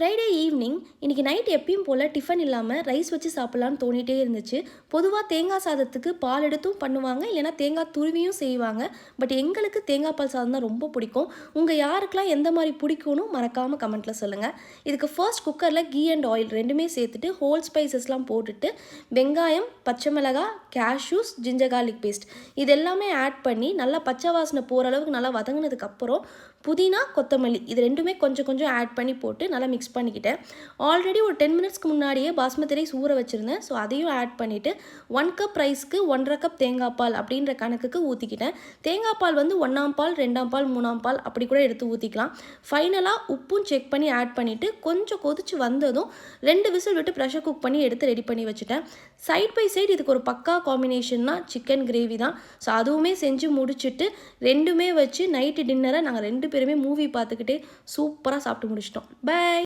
Friday evening இன்றைக்கி night எப்பயும் போல் tiffin இல்லாமல் ரைஸ் வச்சு சாப்பிட்லான்னு தோணிகிட்டே இருந்துச்சு. பொதுவாக தேங்காய் சாதத்துக்கு பால் எடுத்தும் பண்ணுவாங்க, இல்லைனா தேங்காய் துருவியும் செய்வாங்க. பட் எங்களுக்கு தேங்காய் பால் சாதம் தான் ரொம்ப பிடிக்கும். உங்கள் யாருக்கெல்லாம் எந்த மாதிரி பிடிக்கும்னு மறக்காமல் கமெண்ட்டில் சொல்லுங்கள். இதுக்கு ஃபர்ஸ்ட் குக்கரில் கீ அண்ட் ஆயில் ரெண்டுமே சேர்த்துட்டு ஹோல் ஸ்பைசஸ்லாம் போட்டுட்டு வெங்காயம், பச்சை மிளகாய், கேஷ்யூஸ், ஜிஞ்சர் கார்லிக் பேஸ்ட் இது எல்லாமே ஆட் பண்ணி நல்லா பச்சை வாசனை போகிற அளவுக்கு நல்லா வதங்கினதுக்கப்புறம் புதினா, கொத்தமல்லி இது ரெண்டுமே கொஞ்சம் கொஞ்சம் ஆட் பண்ணி போட்டு நல்லா மிக்ஸ் பண்ணிக்கிட்டேன். ஆல்ரெடி ஒரு 10 மினிட்ஸ்க்கு முன்னாடியே பாஸ்மதி ரைஸ் ஊற வச்சுருந்தேன். ஸோ அதையும் ஆட் பண்ணிவிட்டு 1 கப் ரைஸ்க்கு 1.5 கப் தேங்காய் பால் அப்படின்ற கணக்குக்கு ஊற்றிக்கிட்டேன். தேங்காய் பால் வந்து 1ஆம் பால், 2ஆம் பால், 3ஆம் பால் அப்படி கூட எடுத்து ஊற்றிக்கலாம். ஃபைனலாக உப்பும் செக் பண்ணி ஆட் பண்ணிவிட்டு கொஞ்சம் கொதிச்சு வந்ததும் 2 விசில் விட்டு ப்ரெஷர் குக் பண்ணி எடுத்து ரெடி பண்ணி வச்சுட்டேன். சைட் பை சைடு இதுக்கு ஒரு பக்கா காம்பினேஷன்னா சிக்கன் கிரேவி தான். ஸோ அதுவுமே செஞ்சு முடிச்சுட்டு ரெண்டுமே வச்சு நைட்டு டின்னரை நாங்கள் 2 பேருமே மூவி பார்த்துக்கிட்டே சூப்பராக சாப்பிட்டு முடிச்சிட்டோம். பை.